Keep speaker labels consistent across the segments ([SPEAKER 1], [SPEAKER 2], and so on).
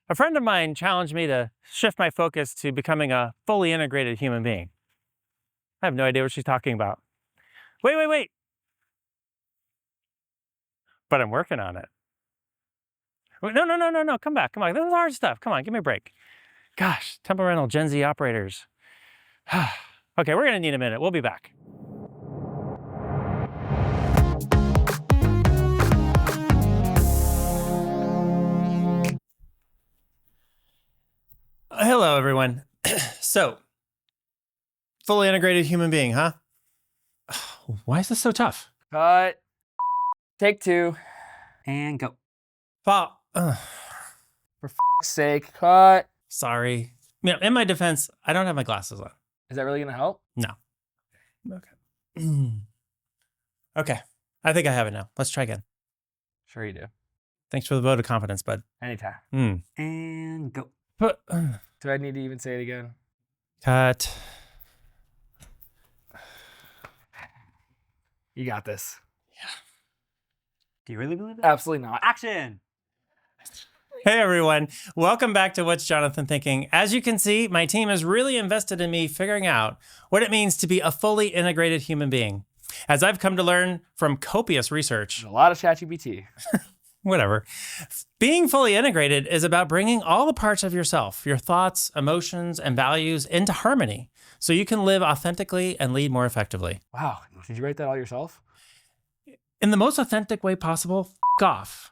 [SPEAKER 1] A friend of mine challenged me to shift my focus to becoming a fully integrated human being. I have no idea what she's talking about. Wait. But I'm working on it. No. Come back. This is hard stuff. Come on, give me a break. Gosh, temperamental Gen Z operators. Okay, we're going to need a minute. We'll be back. Hello, everyone. So, fully integrated human being, huh? Why is this so tough?
[SPEAKER 2] Cut. Take two. And go.
[SPEAKER 1] Paul,
[SPEAKER 2] For f***'s sake, cut.
[SPEAKER 1] sorry. In my defense, I don't have my glasses on.
[SPEAKER 2] Is that really gonna help?
[SPEAKER 1] No. Okay. Okay. I think I have it now. Let's try again.
[SPEAKER 2] Sure you do.
[SPEAKER 1] Thanks for the vote of confidence, bud.
[SPEAKER 2] Anytime. And go.
[SPEAKER 1] But,
[SPEAKER 2] Do I need to even say it again?
[SPEAKER 1] cut.
[SPEAKER 2] You got this.
[SPEAKER 1] Yeah.
[SPEAKER 3] Do you really believe that?
[SPEAKER 2] Absolutely not.
[SPEAKER 3] Action!
[SPEAKER 1] Hey, everyone. Welcome back to What's Jonathan Thinking? As you can see, my team is really invested in me figuring out what it means to be a fully integrated human being. As I've come to learn from copious research,
[SPEAKER 2] There's a lot of ChatGPT.
[SPEAKER 1] whatever. Being fully integrated is about bringing all the parts of yourself, your thoughts, emotions, and values into harmony so you can live authentically and lead more effectively.
[SPEAKER 2] Wow. Did you write that all yourself?
[SPEAKER 1] In the most authentic way possible, off.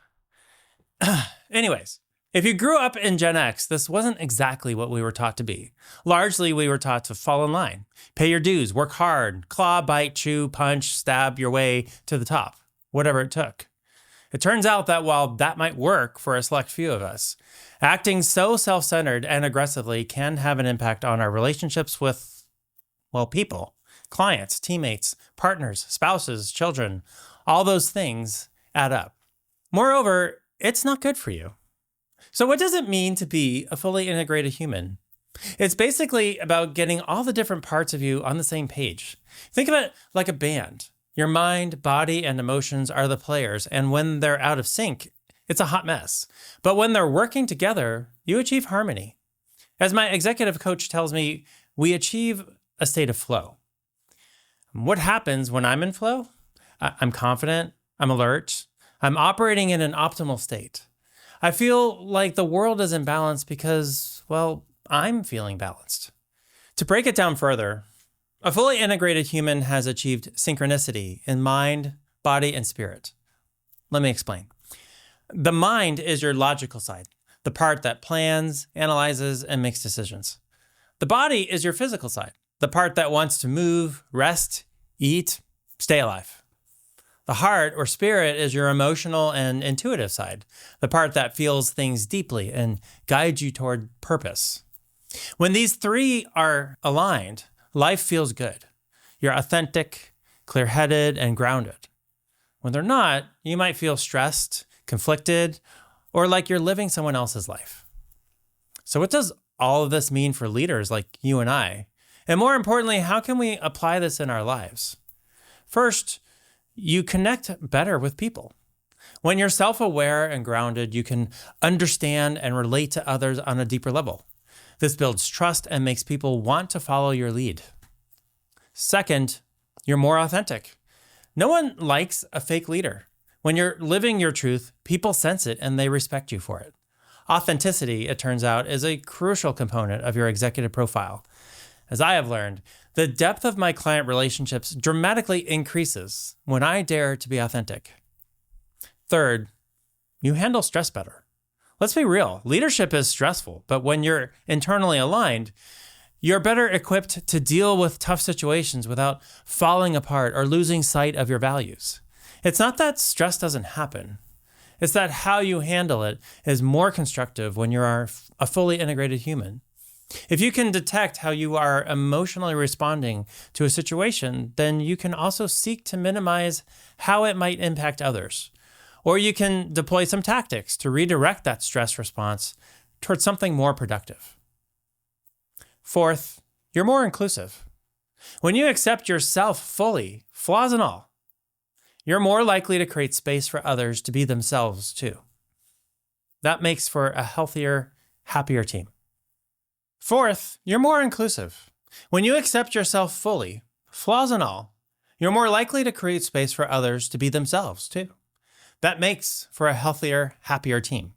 [SPEAKER 1] Anyways, if you grew up in Gen X, this wasn't exactly what we were taught to be. Largely, we were taught to fall in line, pay your dues, work hard, claw, bite, chew, punch, stab your way to the top, whatever it took. It turns out that while that might work for a select few of us, acting so self-centered and aggressively can have an impact on our relationships with, well, people, clients, teammates, partners, spouses, children. All those things add up. Moreover, it's not good for you. So what does it mean to be a fully integrated human? It's basically about getting all the different parts of you on the same page. Think of it like a band. Your mind, body, and emotions are the players, and when they're out of sync, it's a hot mess. But when they're working together, you achieve harmony. As my executive coach tells me, we achieve a state of flow. What happens when I'm in flow? I'm confident, I'm alert, I'm operating in an optimal state. I feel like the world is in balance because, well, I'm feeling balanced. To break it down further, a fully integrated human has achieved synchronicity in mind, body, and spirit. Let me explain. The mind is your logical side, the part that plans, analyzes, and makes decisions. The body is your physical side, the part that wants to move, rest, eat, stay alive. The heart or spirit is your emotional and intuitive side, the part that feels things deeply and guides you toward purpose. When these three are aligned, life feels good. You're authentic, clear-headed, and grounded. When they're not, you might feel stressed, conflicted, or like you're living someone else's life. So what does all of this mean for leaders like you and I? And more importantly, how can we apply this in our lives? First, you connect better with people. When you're self-aware and grounded, you can understand and relate to others on a deeper level. This builds trust and makes people want to follow your lead. Second, you're more authentic. No one likes a fake leader. When you're living your truth, people sense it and they respect you for it. Authenticity, it turns out, is a crucial component of your executive profile. As I have learned, the depth of my client relationships dramatically increases when I dare to be authentic. Third, you handle stress better. Let's be real, leadership is stressful, but when you're internally aligned, you're better equipped to deal with tough situations without falling apart or losing sight of your values. It's not that stress doesn't happen. It's that how you handle it is more constructive when you're a fully integrated human. If you can detect how you are emotionally responding to a situation, then you can also seek to minimize how it might impact others. Or you can deploy some tactics to redirect that stress response towards something more productive. Fourth, you're more inclusive. When you accept yourself fully, flaws and all, you're more likely to create space for others to be themselves too. That makes for a healthier happier team. Fourth, you're more inclusive. When you accept yourself fully, flaws and all, you're more likely to create space for others to be themselves too. That makes for a healthier, happier team.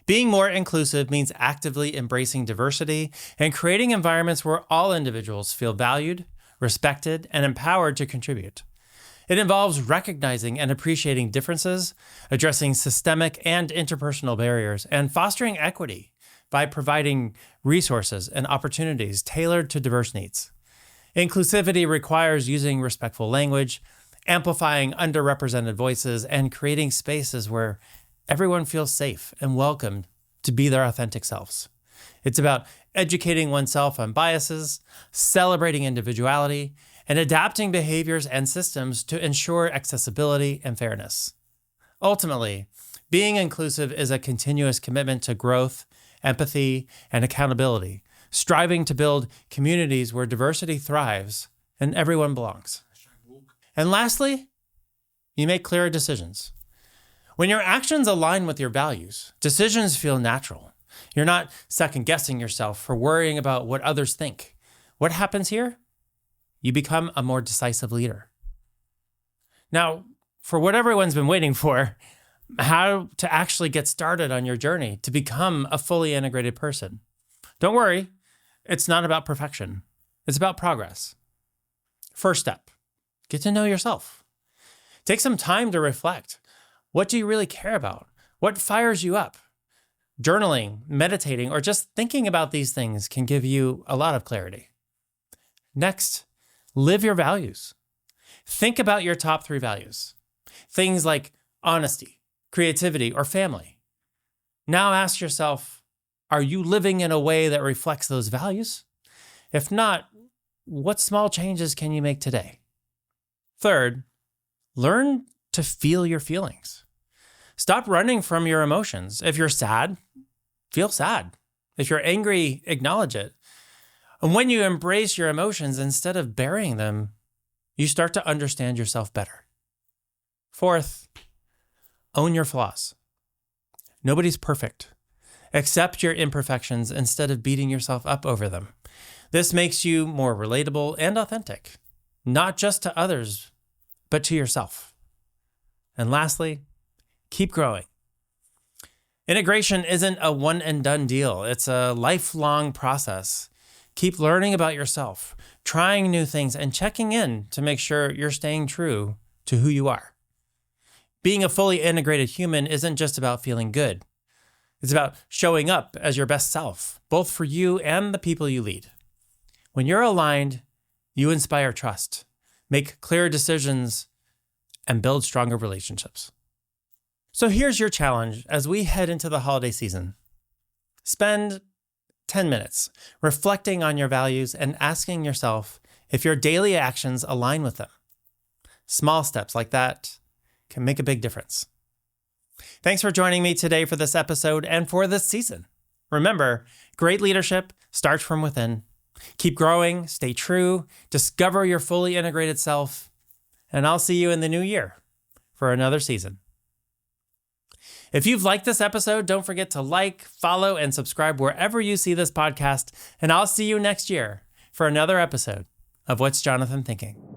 [SPEAKER 1] Being more inclusive means actively embracing diversity and creating environments where all individuals feel valued, respected, and empowered to contribute. It involves recognizing and appreciating differences, addressing systemic and interpersonal barriers, and fostering equity by providing resources and opportunities tailored to diverse needs. Inclusivity requires using respectful language, amplifying underrepresented voices, and creating spaces where everyone feels safe and welcomed to be their authentic selves. It's about educating oneself on biases, celebrating individuality, and adapting behaviors and systems to ensure accessibility and fairness. Ultimately, being inclusive is a continuous commitment to growth, empathy, and accountability, striving to build communities where diversity thrives and everyone belongs. And lastly, you make clearer decisions. When your actions align with your values, decisions feel natural. You're not second-guessing yourself for worrying about what others think. What happens here? You become a more decisive leader. Now, for what everyone's been waiting for, how to actually get started on your journey to become a fully integrated person. Don't worry, it's not about perfection. It's about progress. First step, get to know yourself. Take some time to reflect. What do you really care about? What fires you up? Journaling, meditating, or just thinking about these things can give you a lot of clarity. Next, live your values. Think about your top 3 values. Things like honesty, creativity, or family. Now ask yourself, are you living in a way that reflects those values? If not, what small changes can you make today? Third, learn to feel your feelings. Stop running from your emotions. If you're sad, feel sad. If you're angry, acknowledge it. And when you embrace your emotions instead of burying them, you start to understand yourself better. Fourth, own your flaws. Nobody's perfect. Accept your imperfections instead of beating yourself up over them. This makes you more relatable and authentic, not just to others, but to yourself. And lastly, keep growing. Integration isn't a one and done deal. It's a lifelong process. Keep learning about yourself, trying new things, and checking in to make sure you're staying true to who you are. Being a fully integrated human isn't just about feeling good. It's about showing up as your best self, both for you and the people you lead. When you're aligned, you inspire trust, make clear decisions, and build stronger relationships. So here's your challenge as we head into the holiday season. Spend 10 minutes reflecting on your values and asking yourself if your daily actions align with them. Small steps like that can make a big difference. Thanks for joining me today for this episode and for this season. Remember, great leadership starts from within. Keep growing, stay true, discover your fully integrated self, and I'll see you in the new year for another season. If you've liked this episode, don't forget to like, follow, and subscribe wherever you see this podcast, and I'll see you next year for another episode of What's Jonathan Thinking?